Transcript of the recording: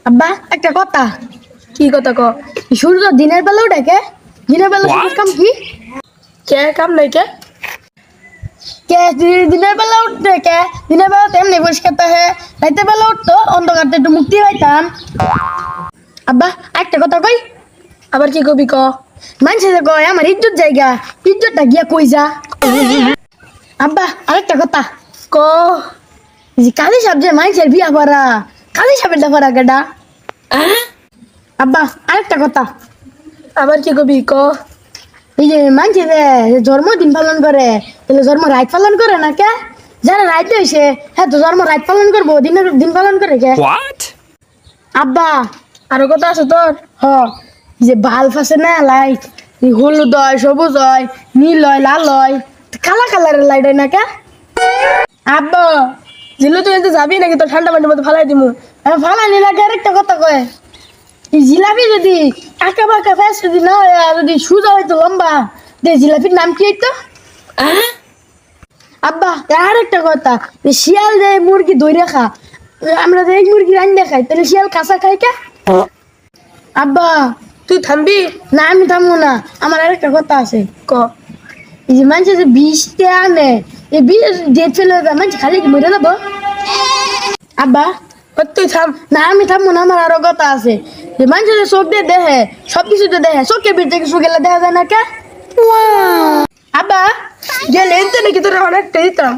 আব্বা একটা কথা। কি কথা ক? সূর্য দিনের বেলা উঠে কে? দিনের বেলা সূর্যের কাম কি? কে কাম নাই কে? কে দিনের বেলা উঠতে কে? দিনের বেলা তেমনি পরিষ্কার থাকে, রাতের বেলা উঠতো অন্ধকারতে একটু মুক্তি পাইতাম। আব্বা একটা কথা কই, আবার কি কবি ক? মানুষে যে কয় আমার ইজ্জত জায়গা, ইজ্জতটা গিয়া কই যা? আব্বা আরেকটা কথা, ক এই যে কালী সাহেব যে মানুষের বিয়া করা, কালী সাহেবের করা কেডা? আব্বা আরেকটা কথা, আবার কি কবি ক? এই যে মানুষে যে জন্মদিন পালন করে, তাহলে জন্ম রাত পালন করে না কে? যারা রাত হয়েছে হ্যাঁ তো জন্ম রাত পালন করবো, দিনের দিন পালন করে কে? What? আব্বা আরো কথা আছে তোর? হ, এই যে বাল্ব আছে না লাইট, হলুদ হয়, সবুজ হয়, নীল হয়, লাল হয়, কালা কালারের লাইট হয় না কে? আব্বা জিল্লু তুই এতে যাবি নাকি? তোর ঠান্ডা পানির মধ্যে ফালাই দিমু। ফালানি লাগে আরেকটা কথা কয়, এই জিলাপি যদি আঁকা বাঁকা ফ্যাস যদি না হয়, আর যদি সুজা হয়তো লম্বা, জিলাপির নাম কি হইতো? আব্বা আর একটা কথা, যে শিয়াল যে মুরগি ধরে খা, আমরা যে এই মুরগি রান্না খাই, তাহলে শিয়াল কাঁচা খাই কে? আব্বা তুই থামবি? না আমি থামবো না, আমার আরেকটা কথা আছে। ক এই যে মানুষের যে বিষটা আনে, এই বিষ ডেট ফেলে মানুষ খালি কি মরে যাবো? আব্বা ও তুই থাম। না আমি থামবো না, আমার আরো কথা আছে। যে মানুষের যে চোখ দিয়ে দেখে, সবকিছুতে দেখে, চোখের ভিতরে কিছু গেলে দেখা যায় না কে? আব্বা গেলে এনতে নাকি তোরা অনেকটা দিতাম।